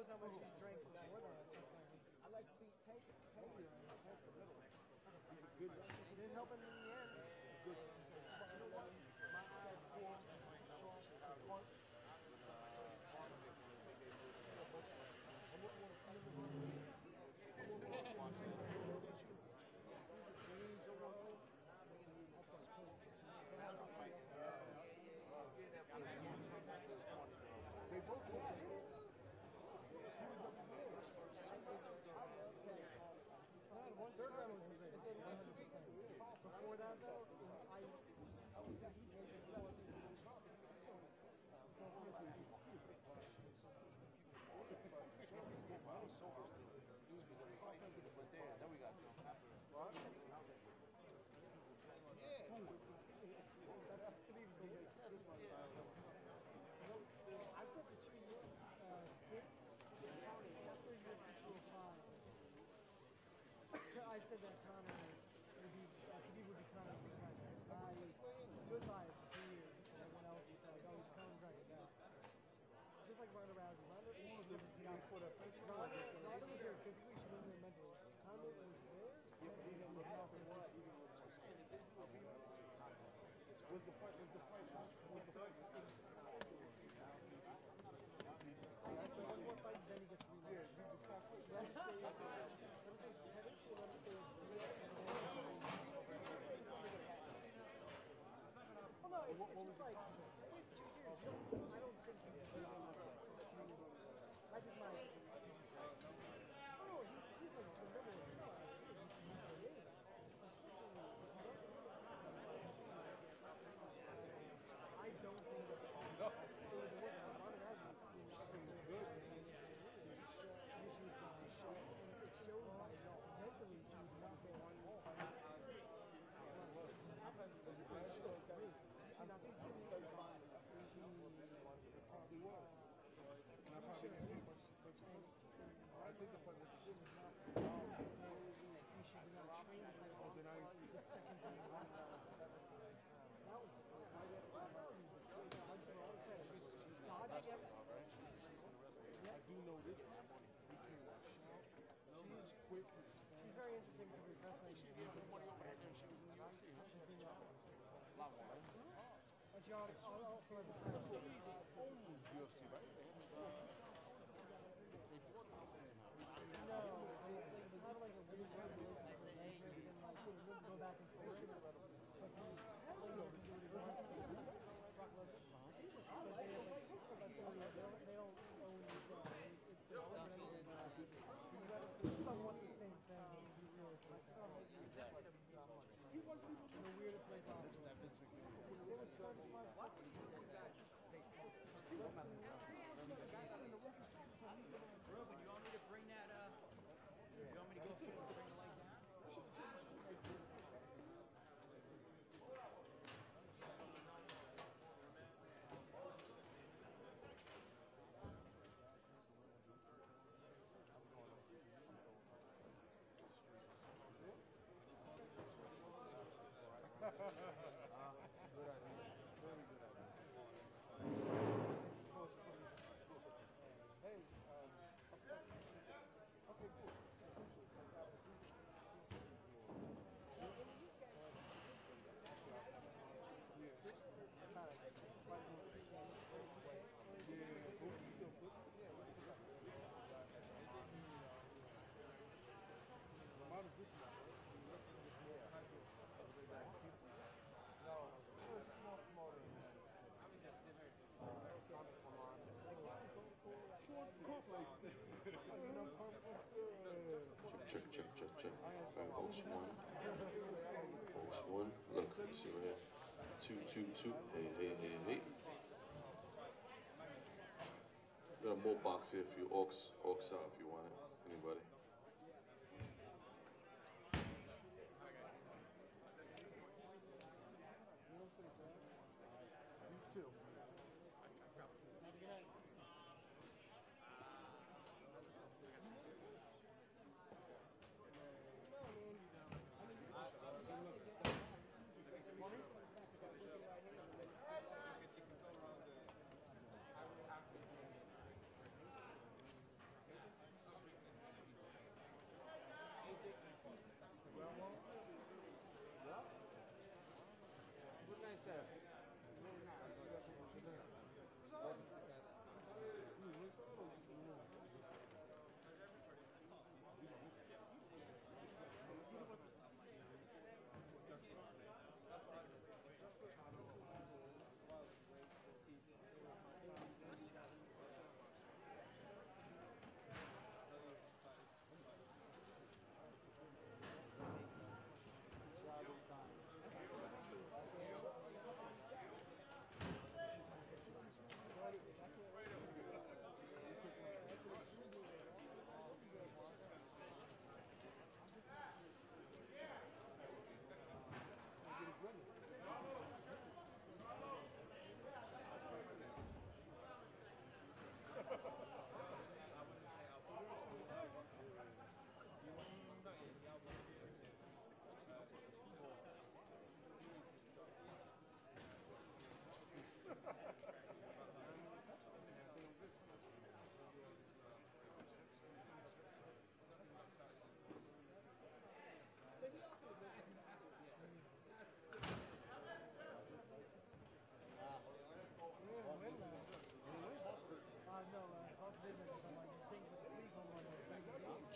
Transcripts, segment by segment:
how much he drank before that. I like feet take. That's a little. Good. It didn't help him in the end. It's a good. You know what? My eyes forced punch. They both look Third round was great. It did 100%. Before that, though, I was sober still. These was every fight. But then we got what? Yeah. I took the 2 years, 6, after year 205. I said that Conor would be, Khabib would be Conor McGregor. I stood by it for 2 years. And everyone else was like, oh, he's Conor McGregor. Just like Ronda Rousey. Ronda was there physically, she wasn't there mentally. Conor was there, and was not there. Was the fight? One more fight, then he gets rematched. Well, no, it's just like, I don't think he deserves it. That's just my opinion. Oh, he's like the middle of himself. I don't think it was good. It shows by mentally she was not there on the I think the fight was she did not train the second time around. That was she's dodging right? She's in the wrestling. I do know this. She's quick. She's very interesting to be wrestling. She gave her money over there. She was in the UFC. A lot more, right? But she also has a title. Only UFC, right? No, it was kind of like a weird situation and like they wouldn't go back and forth. But he they don't own the show. It's somewhat the same thing. He wasn't even the weirdest way possible. Ruben, you want me to bring that you want me to go bring the light down? Good idea. Very good idea. Hey, okay, cool. Check. Alright, host one. Look, you see right here. 2. Hey. Got a more box here for you. Aux out if you want it. Anybody? You too.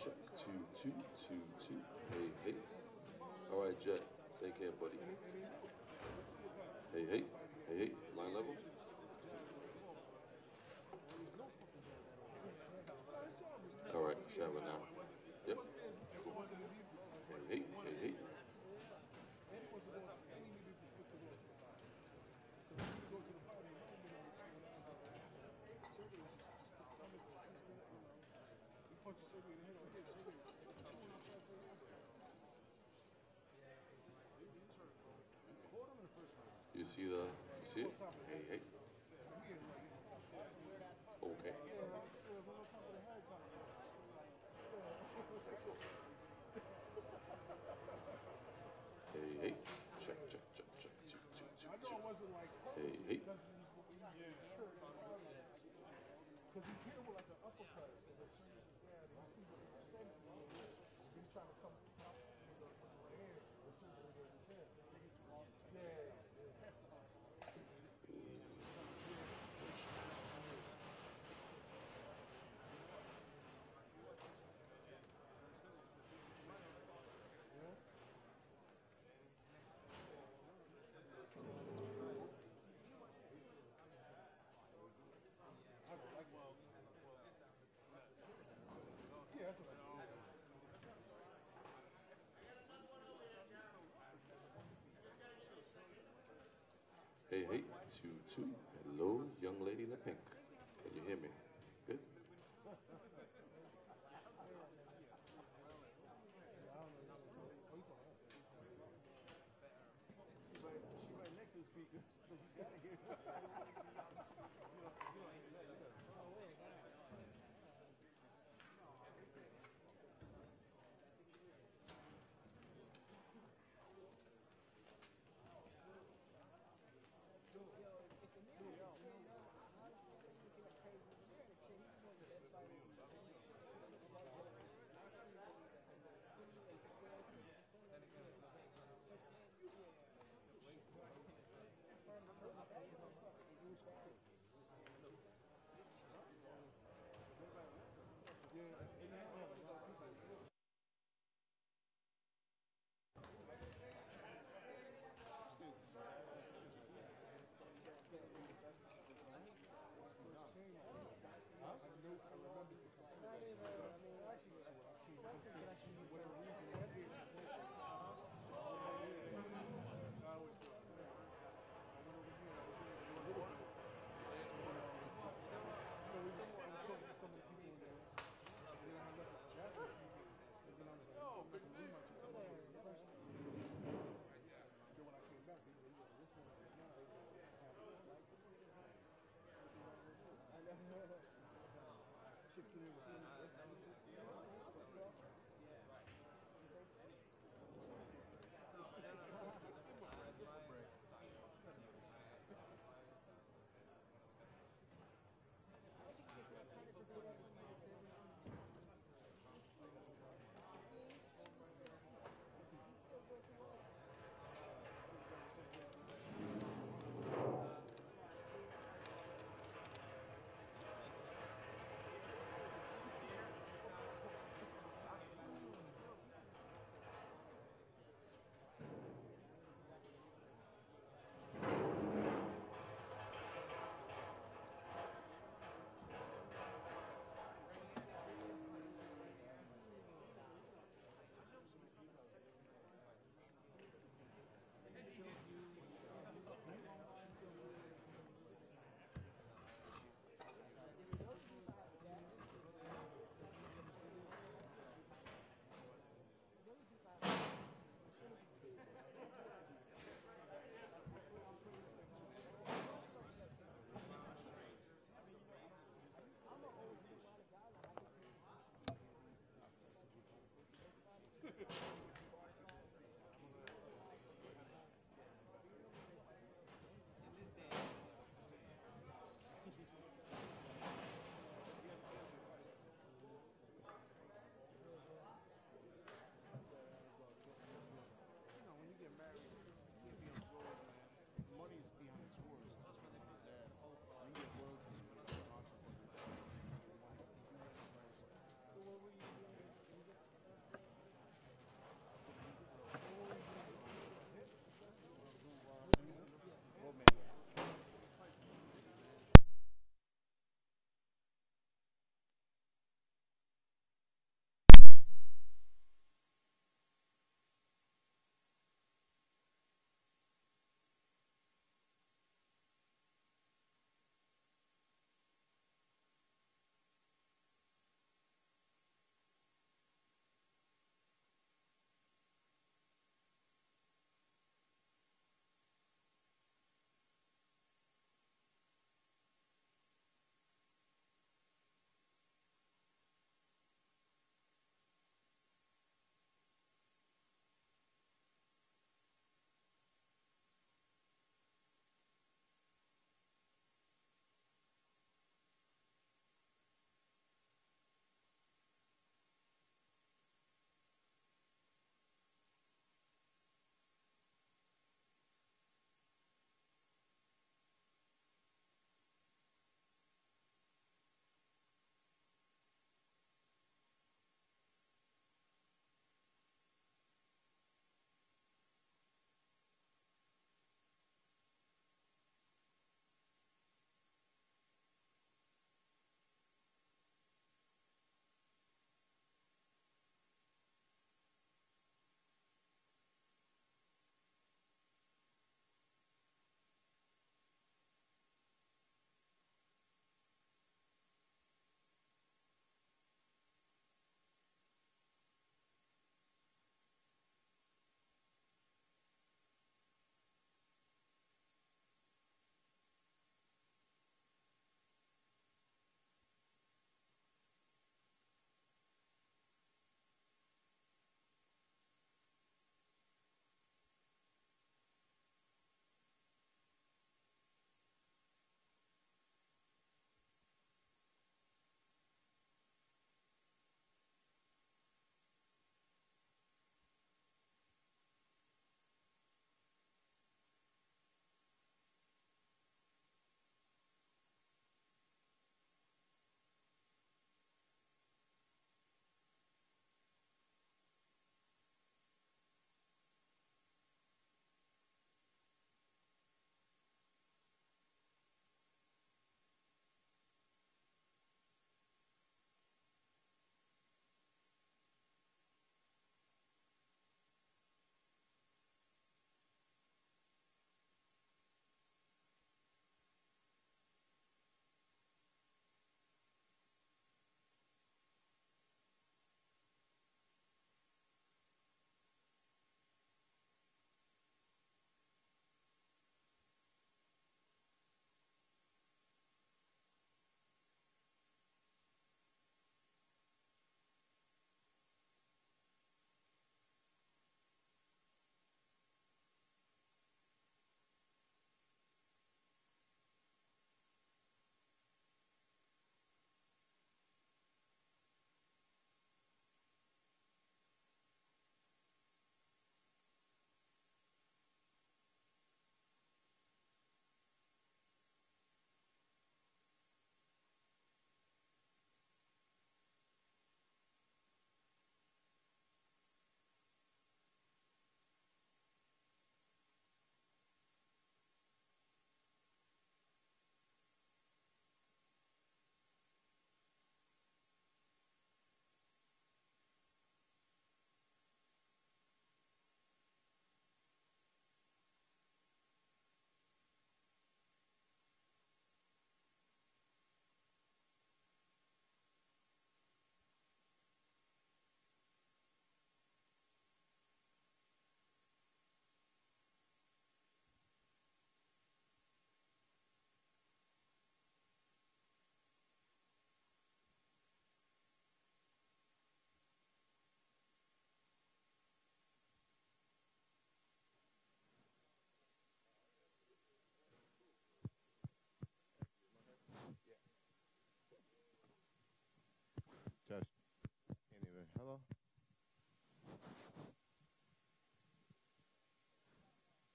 Check 2-2-2-2. Hey, hey. All right, Jet. Take care, buddy. Hey, hey. Hey, hey. Line level. All right, shower now. Yep. Cool. Hey, hey. Hey, hey. You see the, you see it? Hey, hey. Okay. Hey, hey. Check, check, check, check. 2-2-2-2. Hey, hey. Because he hit him with like an uppercut. He's trying to come top with the right hand. Yeah. Hey, hey, 2-2. Hello, young lady in the pink. Can you hear me? Good? She's right next to the speaker, so you gotta hear her.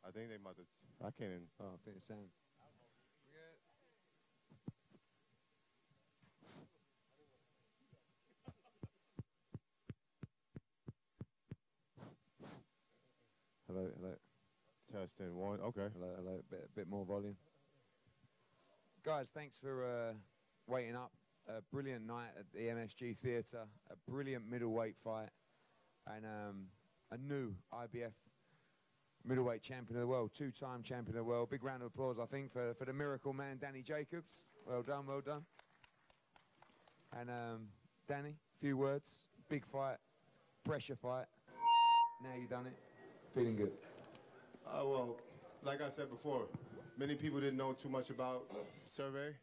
I think they might have. I can't even. Oh, I think it's Sam. Hello, hello. Testing one. Okay. Hello, hello. Bit more volume. Guys, thanks for waiting up. A brilliant night at the MSG Theatre. A brilliant middleweight fight. And a new IBF middleweight champion of the world. Two-time champion of the world. Big round of applause, I think, for the miracle man, Danny Jacobs. Well done, well done. And Danny, few words. Big fight. Pressure fight. Now you've done it. Feeling good. Well, like I said before, many people didn't know too much about Sergiy.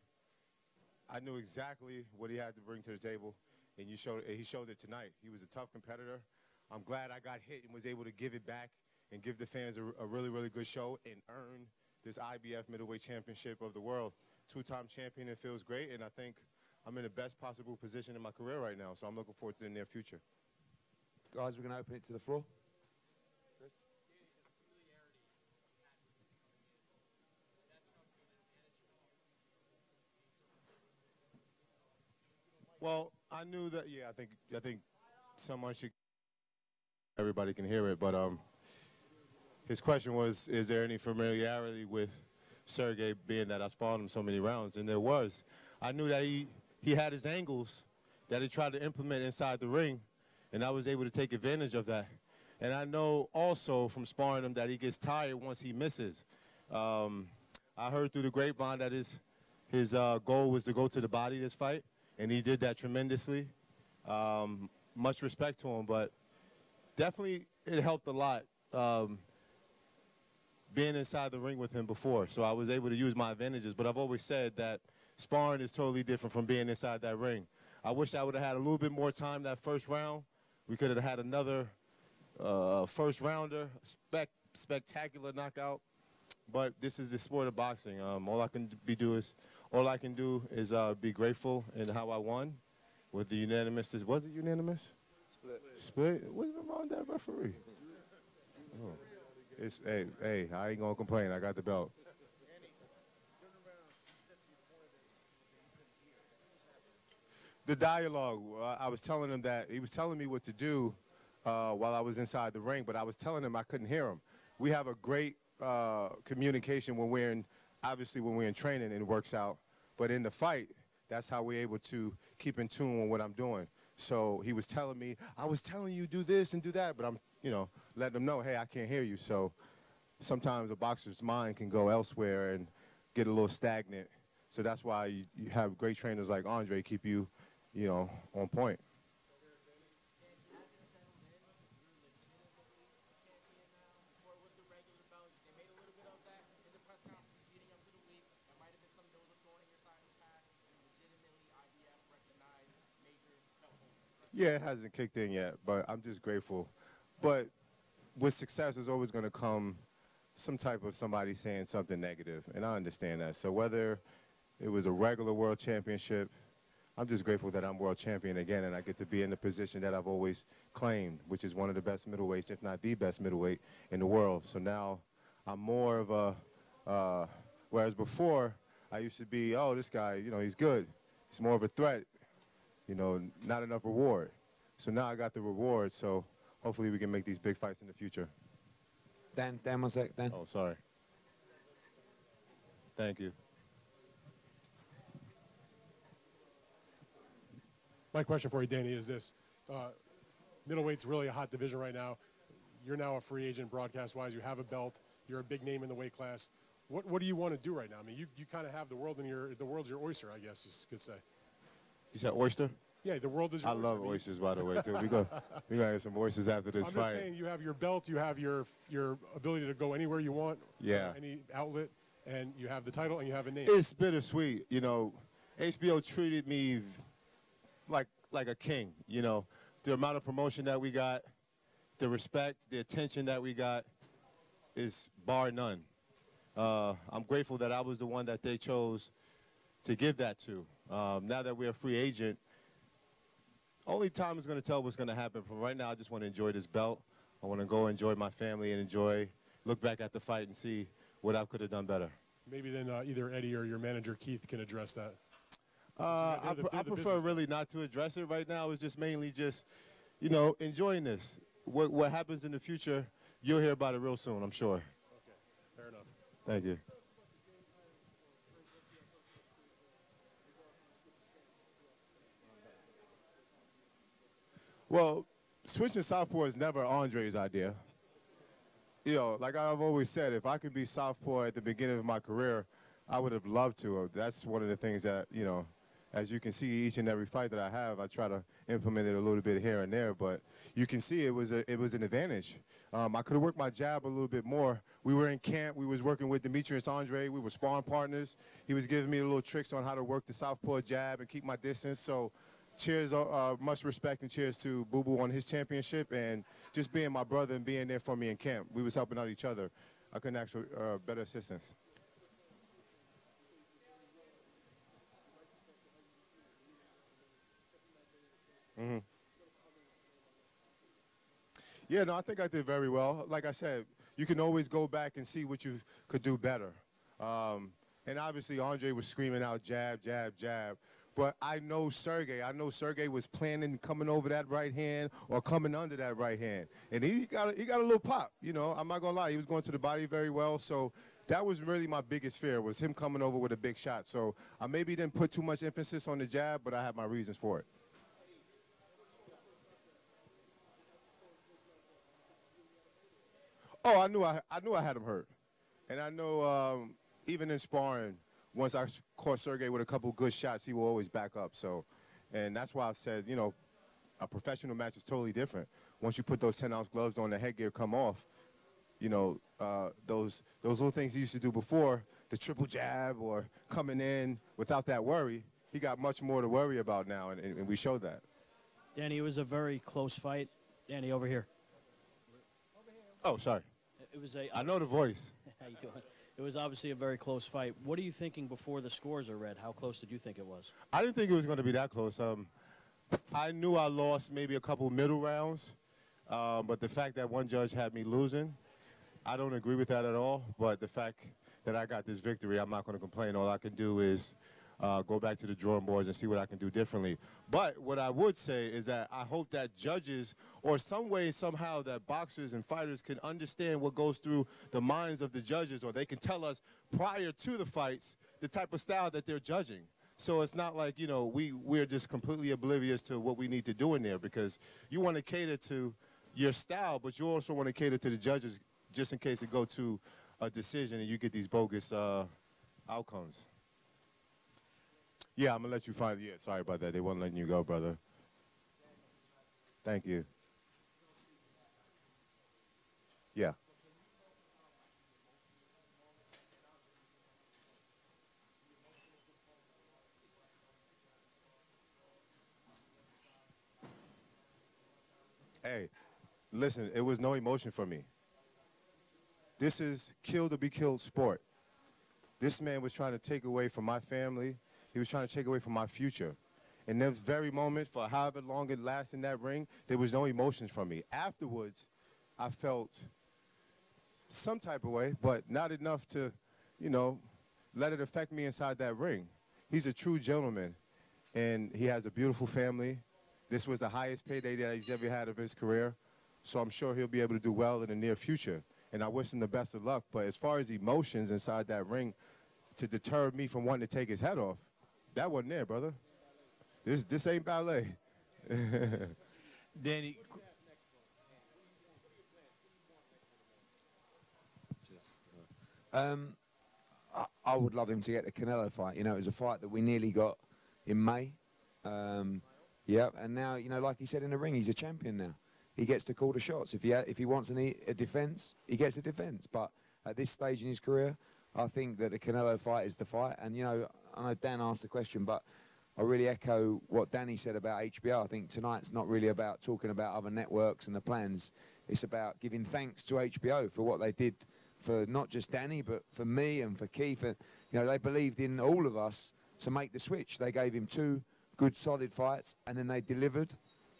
I knew exactly what he had to bring to the table, and he showed it tonight. He was a tough competitor. I'm glad I got hit and was able to give it back and give the fans a really, really good show and earn this IBF middleweight championship of the world. Two-time champion, it feels great, and I think I'm in the best possible position in my career right now, so I'm looking forward to the near future. Guys, we're going to open it to the floor. Chris? Well, I knew that. Yeah, I think someone should. Everybody can hear it, but his question was, is there any familiarity with Sergiy, being that I sparred him so many rounds? And there was. I knew that he had his angles that he tried to implement inside the ring, and I was able to take advantage of that. And I know also from sparring him that he gets tired once he misses. I heard through the grapevine that his goal was to go to the body this fight, and he did that tremendously. Much respect to him, but definitely it helped a lot being inside the ring with him before. So I was able to use my advantages, but I've always said that sparring is totally different from being inside that ring. I wish I would have had a little bit more time that first round. We could have had another first rounder, spectacular knockout. But this is the sport of boxing. All I can do is be grateful in how I won with the unanimous. Was it unanimous? Split. What's wrong with that referee? Oh. It's hey, I ain't gonna complain. I got the belt. The dialogue. I was telling him that he was telling me what to do while I was inside the ring, but I was telling him I couldn't hear him. We have a great communication when we're in training and it works out, but in the fight, that's how we're able to keep in tune with what I'm doing. So he was telling me, I was telling you do this and do that, but I'm, letting him know, hey, I can't hear you. So sometimes a boxer's mind can go elsewhere and get a little stagnant. So that's why you have great trainers like Andre keep you, on point. Yeah, it hasn't kicked in yet, but I'm just grateful. But with success, there's always going to come some type of somebody saying something negative, and I understand that. So whether it was a regular world championship, I'm just grateful that I'm world champion again, and I get to be in the position that I've always claimed, which is one of the best middleweights, if not the best middleweight in the world. So now I'm more of a, whereas before I used to be, oh, this guy, he's good. He's more of a threat. Not enough reward. So now I got the reward, so hopefully we can make these big fights in the future. Dan, 1 sec, Dan. Oh, sorry. Thank you. My question for you, Danny, is this. Middleweight's really a hot division right now. You're now a free agent broadcast-wise. You have a belt. You're a big name in the weight class. What do you want to do right now? I mean, you kind of have the world the world's your oyster, I guess you could say. You said oyster? Yeah, the world is your oyster. I love oysters, by the way, too. We're going to have some oysters after this fight. I'm just saying, you have your belt, you have your ability to go anywhere you want, yeah, any outlet, and you have the title and you have a name. It's bittersweet. HBO treated me like a king. The amount of promotion that we got, the respect, the attention that we got is bar none. I'm grateful that I was the one that they chose to give that to. Now that we're a free agent, only time is going to tell what's going to happen. From right now, I just want to enjoy this belt. I want to go enjoy my family and enjoy look back at the fight and see what I could have done better. Maybe then either Eddie or your manager Keith can address that. I prefer really not to address it right now. It's just mainly just, you know, enjoying this. What happens in the future, you'll hear about it real soon, I'm sure. Okay, fair enough. Thank you. Well, switching southpaw is never Andre's idea. You know, like I've always said, if I could be southpaw at the beginning of my career, I would have loved to. That's one of the things that, you know, as you can see, each and every fight that I have, I try to implement it a little bit here and there. But you can see it was an advantage. I could have worked my jab a little bit more. We were in camp. We was working with Demetrius Andre. We were sparring partners. He was giving me little tricks on how to work the southpaw jab and keep my distance. So cheers, much respect and cheers to Boo Boo on his championship and just being my brother and being there for me in camp. We was helping out each other. I couldn't ask for better assistance. Mm-hmm. Yeah, no, I think I did very well. Like I said, you can always go back and see what you could do better. And obviously, Andre was screaming out jab, jab, jab. But I know Sergey. I know Sergey was planning coming over that right hand or coming under that right hand. And he got a little pop, you know. I'm not going to lie. He was going to the body very well. So that was really my biggest fear, was him coming over with a big shot. So I maybe didn't put too much emphasis on the jab, but I have my reasons for it. Oh, I knew I had him hurt. And I know even in sparring, once I caught Sergey with a couple good shots, he will always back up. So, and that's why I said, you know, a professional match is totally different. Once you put those 10-ounce gloves on, the headgear come off, you know, those little things he used to do before, the triple jab or coming in without that worry, he got much more to worry about now, and we showed that. Danny, it was a very close fight. Danny, over here. Oh, sorry. It was a. I know the voice. How you doing? It was obviously a very close fight. What are you thinking before the scores are read? How close did you think it was? I didn't think it was going to be that close. I knew I lost maybe a couple middle rounds, but the fact that one judge had me losing, I don't agree with that at all. But the fact that I got this victory, I'm not going to complain. All I can do is go back to the drawing boards and see what I can do differently. But what I would say is that I hope that judges, or some way, somehow, that boxers and fighters can understand what goes through the minds of the judges, or they can tell us prior to the fights the type of style that they're judging. So it's not like, you know, we're just completely oblivious to what we need to do in there, because you want to cater to your style, but you also want to cater to the judges just in case it go to a decision and you get these bogus outcomes. Yeah, I'm going to let you find it. Yeah, sorry about that. They weren't letting you go, brother. Thank you. Yeah. Hey, listen, it was no emotion for me. This is kill to be killed sport. This man was trying to take away from my family. He was trying to take away from my future. In that very moment, for however long it lasted in that ring, there was no emotions from me. Afterwards, I felt some type of way, but not enough to, you know, let it affect me inside that ring. He's a true gentleman, and he has a beautiful family. This was the highest payday that he's ever had of his career, so I'm sure he'll be able to do well in the near future, and I wish him the best of luck. But as far as emotions inside that ring to deter me from wanting to take his head off, that wasn't there, brother. This ain't ballet. Danny. I would love him to get the Canelo fight. You know, it was a fight that we nearly got in May. Yeah, and now, you know, like he said in the ring, he's a champion now. He gets to call the shots. If he wants a defense, he gets a defense. But at this stage in his career, I think that the Canelo fight is the fight. And, you know, I know Dan asked the question, but I really echo what Danny said about HBO. I think tonight's not really about talking about other networks and the plans. It's about giving thanks to HBO for what they did for not just Danny, but for me and for Keith. And, you know, they believed in all of us to make the switch. They gave him 2 good, solid fights, and then they delivered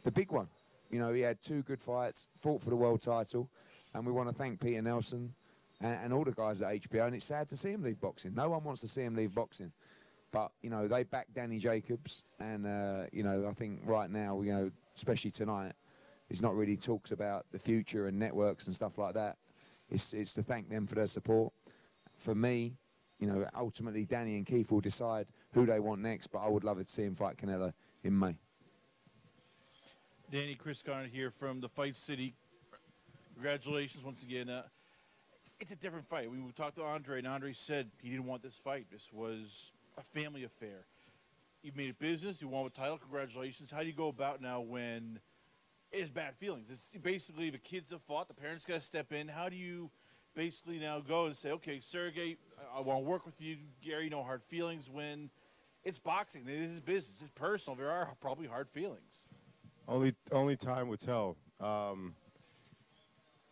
the big one. You know, he had 2 good fights, fought for the world title, and we want to thank Peter Nelson and all the guys at HBO, and it's sad to see him leave boxing. No one wants to see him leave boxing. But, you know, they back Danny Jacobs, and, you know, I think right now, you know, especially tonight, it's not really talks about the future and networks and stuff like that. It's to thank them for their support. For me, you know, ultimately Danny and Keith will decide who they want next, but I would love to see him fight Canelo in May. Danny, Chris Garnett here from the Fight City. Congratulations once again. It's a different fight. We talked to Andre, and Andre said he didn't want this fight. This was a family affair. You made it business. You won a title. Congratulations. How do you go about now when it's bad feelings? It's basically the kids have fought. The parents got to step in. How do you basically now go and say, okay, Sergey, I want to work with you. Gary, no hard feelings when it's boxing. It is business. It's personal. There are probably hard feelings. Only time will tell.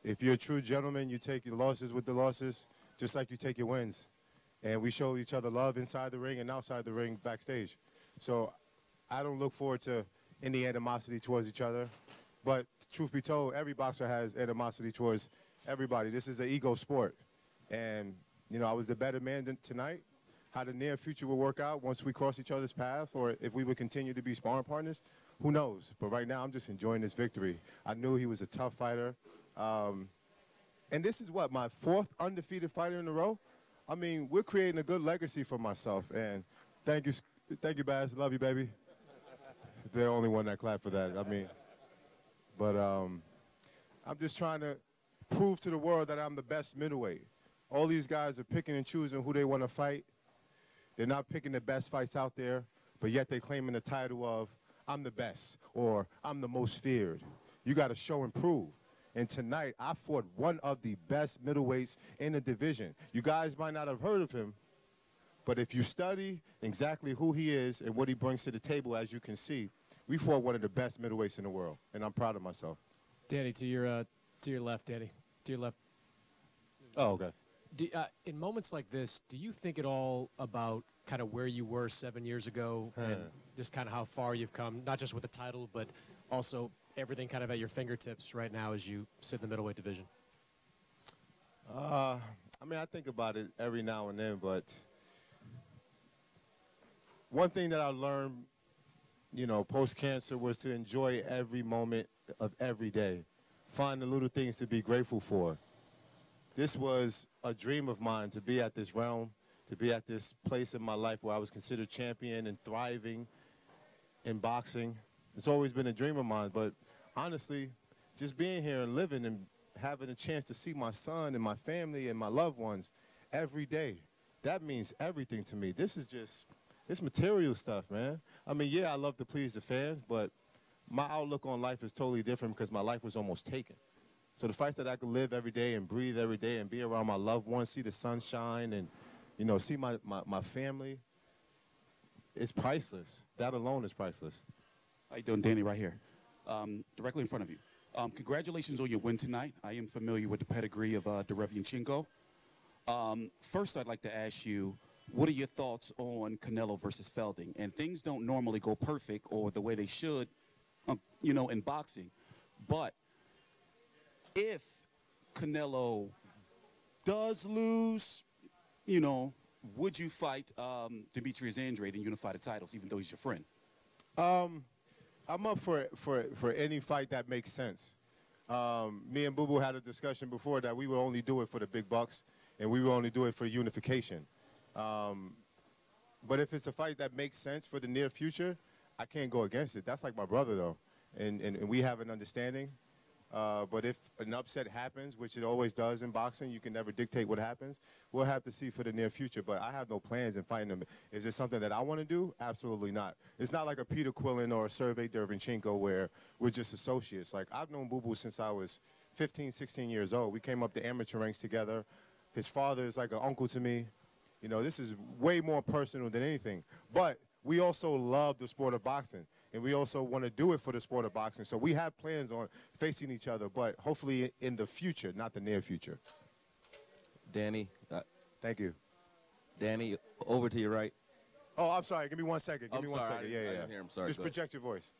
If you're a true gentleman, you take your losses with the losses, just like you take your wins. And we show each other love inside the ring and outside the ring backstage. So I don't look forward to any animosity towards each other. But truth be told, every boxer has animosity towards everybody. This is an ego sport. And, you know, I was the better man tonight. How the near future will work out once we cross each other's path, or if we would continue to be sparring partners, who knows? But right now, I'm just enjoying this victory. I knew he was a tough fighter. And this is what, my 4th undefeated fighter in a row? I mean, we're creating a good legacy for myself. And thank you, Baz. Love you, baby. They're the only one that clapped for that. I mean, but I'm just trying to prove to the world that I'm the best middleweight. All these guys are picking and choosing who they want to fight. They're not picking the best fights out there, but yet they're claiming the title of I'm the best or I'm the most feared. You got to show and prove. And tonight, I fought one of the best middleweights in the division. You guys might not have heard of him, but if you study exactly who he is and what he brings to the table, as you can see, we fought one of the best middleweights in the world, and I'm proud of myself. Danny, to your left, Danny. To your left. Oh, okay. In moments like this, do you think at all about kind of where you were 7 years ago and just kind of how far you've come, not just with the title, but also everything kind of at your fingertips right now as you sit in the middleweight division? I mean, I think about it every now and then, but one thing that I learned, you know, post-cancer was to enjoy every moment of every day. Find the little things to be grateful for. This was a dream of mine, to be at this realm, to be at this place in my life where I was considered champion and thriving in boxing. It's always been a dream of mine, but honestly, just being here and living and having a chance to see my son and my family and my loved ones every day, that means everything to me. This is just, it's material stuff, man. I mean, yeah, I love to please the fans, but my outlook on life is totally different because my life was almost taken. So the fact that I could live every day and breathe every day and be around my loved ones, see the sunshine and, you know, see my family, it's priceless. That alone is priceless. How you doing, Danny? Right here, directly in front of you. Congratulations on your win tonight. I am familiar with the pedigree of Derevyanchenko. First, I'd like to ask you, what are your thoughts on Canelo versus Felding? And things don't normally go perfect or the way they should, you know, in boxing. But if Canelo does lose, you know, would you fight Demetrius Andrade and unify the titles, even though he's your friend? I'm up for any fight that makes sense. Me and Boo Boo had a discussion before that we will only do it for the big bucks, and we will only do it for unification. But if it's a fight that makes sense for the near future, I can't go against it. That's like my brother, though, and we have an understanding. But if an upset happens, which it always does in boxing, you can never dictate what happens. We'll have to see for the near future. But I have no plans in fighting him. Is it something that I want to do? Absolutely not. It's not like a Peter Quillen or a Sergiy Derevyanchenko where we're just associates. Like, I've known Boo Boo since I was 15, 16 years old. We came up the amateur ranks together. His father is like an uncle to me. You know, this is way more personal than anything. But we also love the sport of boxing, and we also want to do it for the sport of boxing. So we have plans on facing each other, but hopefully in the future, not the near future. Danny. Thank you. Danny, over to your right. Oh, I'm sorry. Give me 1 second. Give me 1 second. Yeah. I didn't hear him. Sorry. Just project your voice.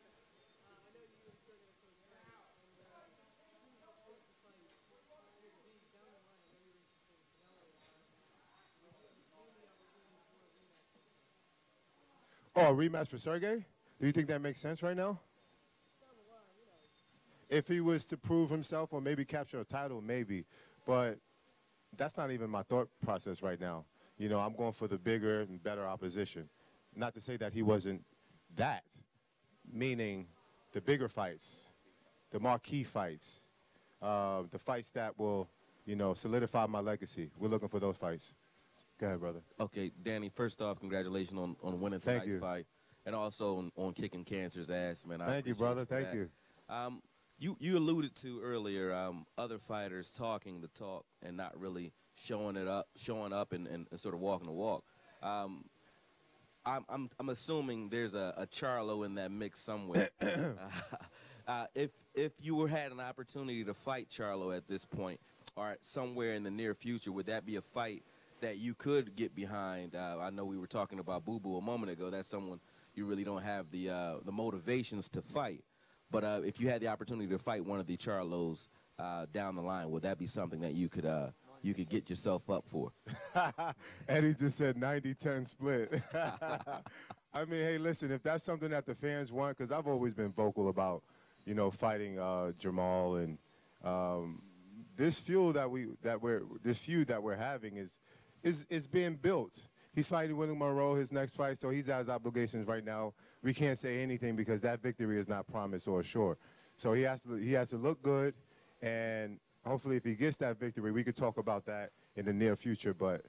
Oh, a rematch for Sergey? Do you think that makes sense right now? If he was to prove himself or maybe capture a title, maybe. But that's not even my thought process right now. You know, I'm going for the bigger and better opposition. Not to say that he wasn't that, meaning the bigger fights, the marquee fights, the fights that will, you know, solidify my legacy. We're looking for those fights. Go ahead, brother. Okay, Danny, first off, congratulations on winning tonight's fight. And also on kicking cancer's ass, man. Thank you, brother. Thank you. You alluded to earlier other fighters talking the talk and not really showing up and sort of walking the walk. I'm assuming there's a Charlo in that mix somewhere. If you had an opportunity to fight Charlo at this point or somewhere in the near future, would that be a fight that you could get behind? I know we were talking about Boo Boo a moment ago. That's someone you really don't have the motivations to fight. But if you had the opportunity to fight one of the Charlos down the line, would that be something that you could get yourself up for? Eddie just said 90-10 split. I mean, hey, listen, if that's something that the fans want, because I've always been vocal about, you know, fighting Jamal, and this feud that we're having is being built. He's fighting Willie Monroe his next fight, so he's has obligations right now. We can't say anything because that victory is not promised or assured. So he has to look good, and hopefully if he gets that victory, we could talk about that in the near future. But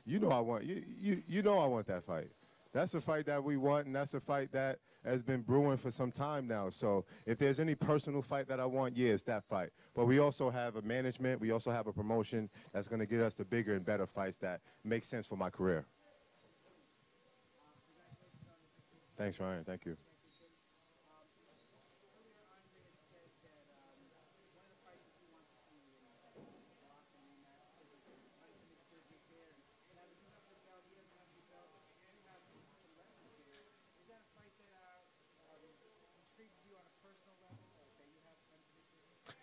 you know I want that fight. That's a fight that we want, and that's a fight that has been brewing for some time now. So if there's any personal fight that I want, yeah, it's that fight. But we also have a management, we also have a promotion that's going to get us the bigger and better fights that make sense for my career. Thanks, Ryan. Thank you.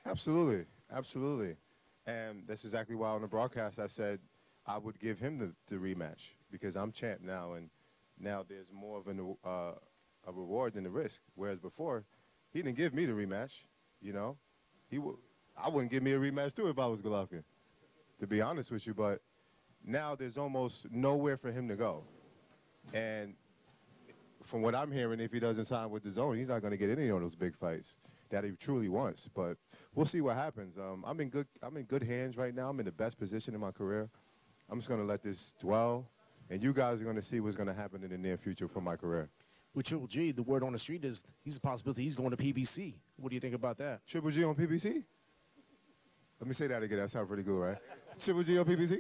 Absolutely, absolutely. And that's exactly why on the broadcast I said I would give him the rematch because I'm champ now, and now there's more of a reward than the risk. Whereas before, he didn't give me the rematch. You know, I wouldn't give me a rematch too if I was Golovkin, to be honest with you. But now there's almost nowhere for him to go, and from what I'm hearing, if he doesn't sign with the Zone, he's not going to get any of those big fights that he truly wants. But we'll see what happens. I'm in good hands right now. I'm in the best position in my career. I'm just going to let this dwell, and you guys are going to see what's going to happen in the near future for my career. With Triple G, the word on the street is he's a possibility he's going to PBC. What do you think about that? Triple G on PBC? Let me say that again. That sounds pretty good, right? Triple G on PBC?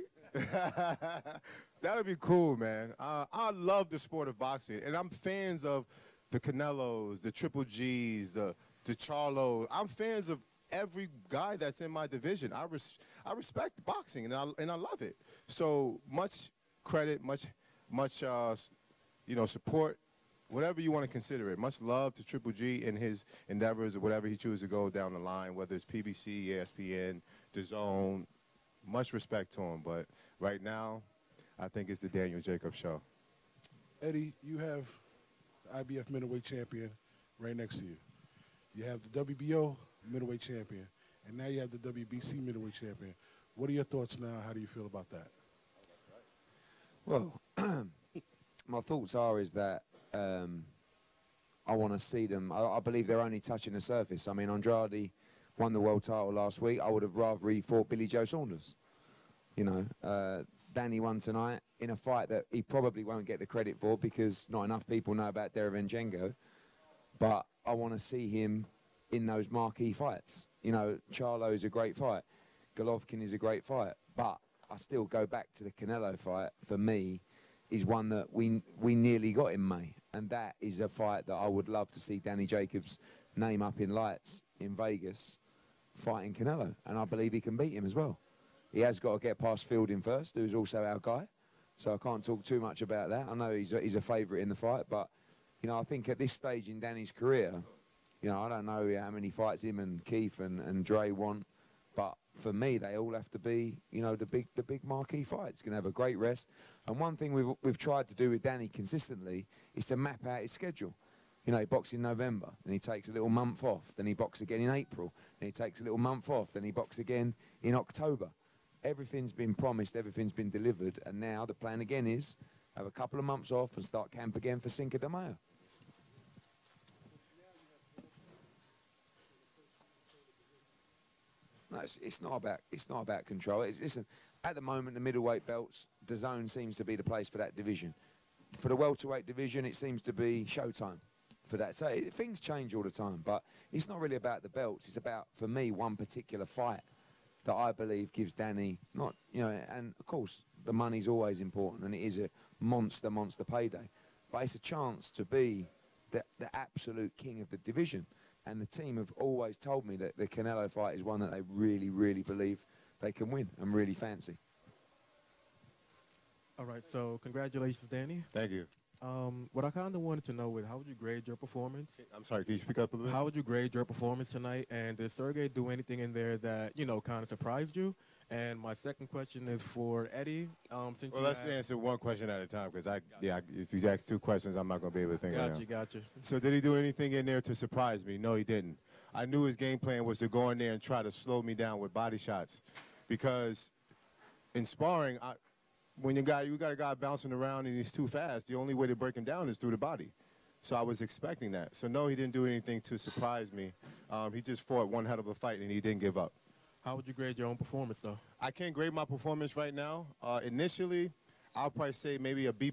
That would be cool, man. I love the sport of boxing, and I'm fans of the Canelos, the Triple Gs, the Charlo. I'm fans of every guy that's in my division. I respect boxing, and I love it. So much credit, much support, whatever you want to consider it. Much love to Triple G in his endeavors or whatever he chooses to go down the line, whether it's PBC, ESPN, DAZN. Much respect to him, but right now, I think it's the Daniel Jacobs show. Eddie, you have the IBF middleweight champion right next to you. You have the WBO middleweight champion, and now you have the WBC middleweight champion. What are your thoughts now? How do you feel about that? Well, my thoughts are is that I want to see them. I believe they're only touching the surface. I mean, Andrade won the world title last week. I would have rather he fought Billy Joe Saunders. You know, Danny won tonight in a fight that he probably won't get the credit for because not enough people know about Derevyanchenko. But I want to see him in those marquee fights. You know, Charlo is a great fight. Golovkin is a great fight. But I still go back to the Canelo fight. For me, is one that we nearly got in May. And that is a fight that I would love to see Danny Jacobs name up in lights in Vegas fighting Canelo. And I believe he can beat him as well. He has got to get past Fielding first, who's also our guy. So I can't talk too much about that. I know he's a favourite in the fight, but, you know, I think at this stage in Danny's career, you know, I don't know how many fights him and Keith and Dre want. But for me, they all have to be, you know, the big marquee fights. Going to have a great rest. And one thing we've tried to do with Danny consistently is to map out his schedule. You know, he boxes in November, then he takes a little month off, then he boxes again in April, then he takes a little month off, then he boxes again in October. Everything's been promised, everything's been delivered, and now the plan again is have a couple of months off and start camp again for Cinco de Mayo. No, it's not about control. Listen, at the moment, the middleweight belts, DAZN seems to be the place for that division. For the welterweight division, it seems to be Showtime for that. So things change all the time, but it's not really about the belts. It's about, for me, one particular fight that I believe gives Danny, not, you know, and of course, the money's always important, and it is a monster payday. But it's a chance to be the absolute king of the division. And the team have always told me that the Canelo fight is one that they really, really believe they can win and really fancy. All right, so congratulations, Danny. Thank you. What I kind of wanted to know is, how would you grade your performance? I'm sorry, can you speak up a little bit? How would you grade your performance tonight? And did Sergey do anything in there that, you know, kind of surprised you? And my second question is for Eddie. Since Well, let's answer one question at a time, because if you ask two questions, I'm not going to be able to think of them. Gotcha. So did he do anything in there to surprise me? No, he didn't. I knew his game plan was to go in there and try to slow me down with body shots, because in sparring, when you got a guy bouncing around and he's too fast, the only way to break him down is through the body. So I was expecting that. So no, he didn't do anything to surprise me. He just fought one hell of a fight, and he didn't give up. How would you grade your own performance, though? I can't grade my performance right now. Initially, I'll probably say maybe a B+,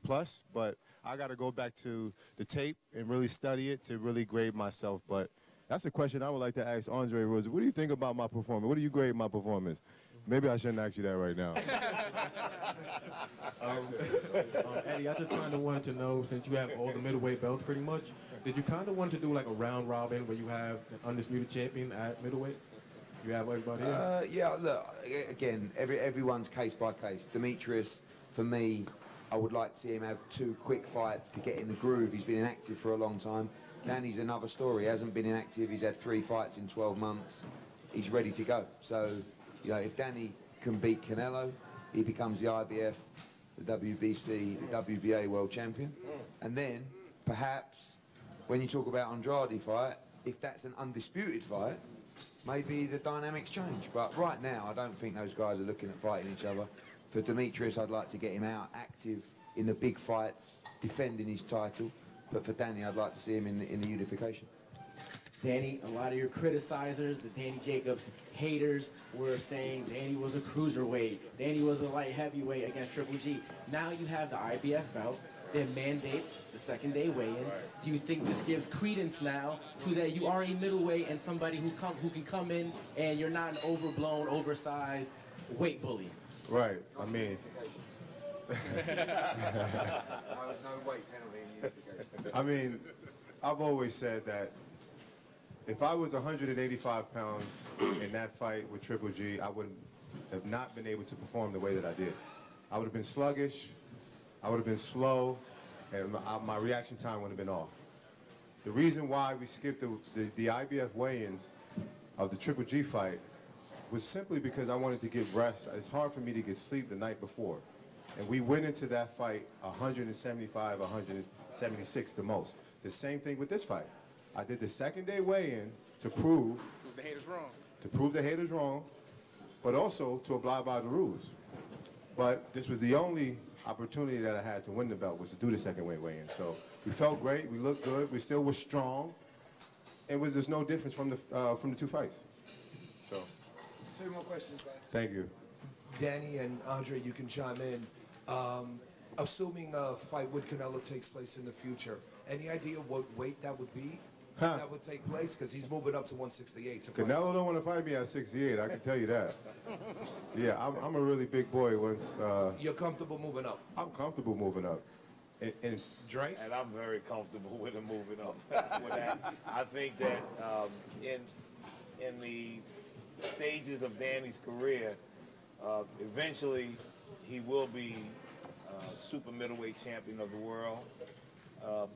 but I got to go back to the tape and really study it to really grade myself. But that's a question I would like to ask Andre Rose. What do you think about my performance? What do you grade my performance? Maybe I shouldn't ask you that right now. Eddie, I just kind of wanted to know, since you have all the middleweight belts pretty much, did you kind of want to do like a round robin where you have the undisputed champion at middleweight? You have everybody here? Yeah, look, again, everyone's case by case. Demetrius, for me, I would like to see him have 2 quick fights to get in the groove. He's been inactive for a long time. Danny's another story. He hasn't been inactive. He's had 3 fights in 12 months. He's ready to go. So, you know, if Danny can beat Canelo, he becomes the IBF, the WBC, the WBA world champion. And then, perhaps, when you talk about Andrade fight, if that's an undisputed fight, maybe the dynamics change. But right now, I don't think those guys are looking at fighting each other. For Demetrius, I'd like to get him out active in the big fights, defending his title. But for Danny, I'd like to see him in the unification. Danny, a lot of your criticizers, the Danny Jacobs haters, were saying Danny was a cruiserweight, Danny was a light heavyweight against Triple G. Now you have the IBF belt that mandates the second day weigh-in. Do you think this gives credence now to that you are a middleweight and somebody who can come in and you're not an overblown, oversized weight bully? Right. I mean, I mean, I've always said that if I was 185 pounds in that fight with Triple G, I would have not been able to perform the way that I did. I would have been sluggish, I would have been slow, and my reaction time would have been off. The reason why we skipped the IBF weigh-ins of the Triple G fight was simply because I wanted to get rest. It's hard for me to get sleep the night before. And we went into that fight 175, 176 the most. The same thing with this fight. I did the second day weigh-in to prove the haters wrong. To prove the haters wrong, but also to abide by the rules. But this was the only opportunity that I had to win the belt, was to do the second weigh-in. So we felt great, we looked good, we still were strong. There's no difference from the 2 fights. So. 2 more questions, guys. Thank you. Danny and Andre, you can chime in. Assuming a fight with Canelo takes place in the future, any idea what weight that would be? That would take place? Because he's moving up to 168. Canelo don't want to fight me at 68, I can tell you that. Yeah, I'm a really big boy once. You're comfortable moving up? I'm comfortable moving up. And Drake? And I'm very comfortable with him moving up. With that. I think that in the stages of Danny's career, eventually he will be super middleweight champion of the world.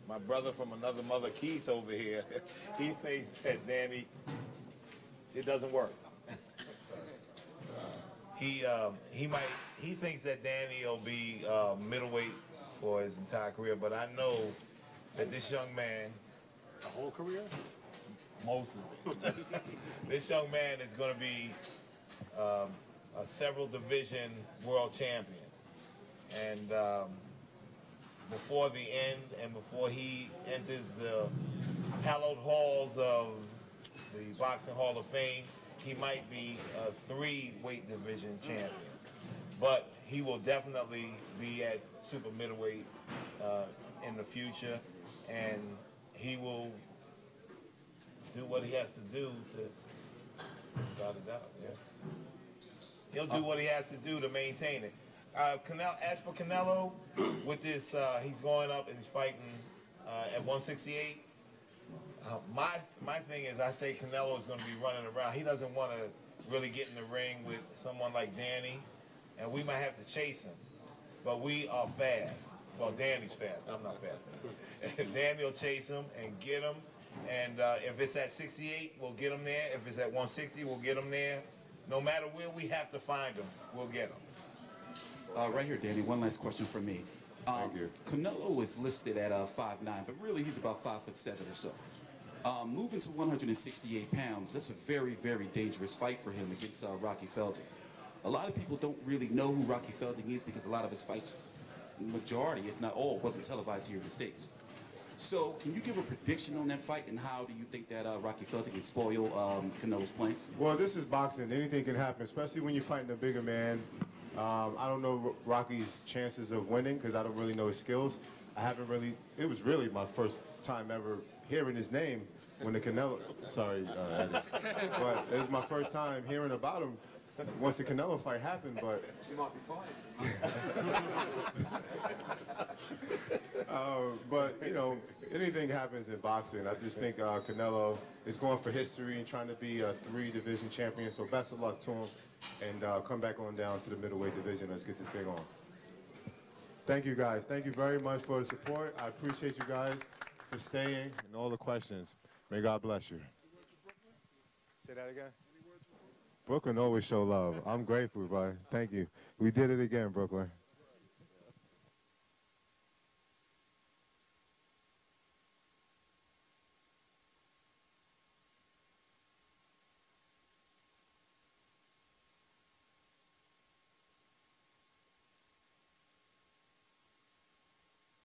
My brother from another mother, Keith, over here, he thinks that Danny, it doesn't work. he thinks that Danny will be middleweight for his entire career, but I know that this young man, A whole career? most of it, this young man is going to be a several division world champion. And before the end and before he enters the hallowed halls of the Boxing Hall of Fame, he might be a 3-weight division champion. But he will definitely be at super middleweight in the future, and he will do what he has to do to start it out. Yeah. He'll do what he has to do to maintain it. As for Canelo, with this, he's going up and he's fighting at 168. My thing is, I say Canelo is going to be running around. He doesn't want to really get in the ring with someone like Danny, and we might have to chase him. But we are fast. Well, Danny's fast. I'm not fast enough. Danny will chase him and get him. And if it's at 68, we'll get him there. If it's at 160, we'll get him there. No matter where we have to find him, we'll get him. Right here, Danny, one last question from me. Thank you. Canelo is listed at 5'9", but really he's about 5'7" or so. Moving to 168 pounds, that's a very, very dangerous fight for him against Rocky Felding. A lot of people don't really know who Rocky Felding is because a lot of his fights, majority, if not all, wasn't televised here in the States. So can you give a prediction on that fight, and how do you think that Rocky Felding can spoil Canelo's plans? Well, this is boxing. Anything can happen, especially when you're fighting a bigger man. I don't know Rocky's chances of winning because I don't really know his skills. It was really my first time ever hearing his name when the Canelo, sorry, Eddie. But it was my first time hearing about him once the Canelo fight happened, but. You might be fine. But, you know, anything happens in boxing. I just think Canelo is going for history and trying to be a 3-division champion, so best of luck to him. And come back on down to the middleweight division. Let's get this thing on. Thank you, guys. Thank you very much for the support. I appreciate you guys for staying and all the questions. May God bless you. Say that again. Brooklyn always show love. I'm grateful, bro. Thank you. We did it again, Brooklyn.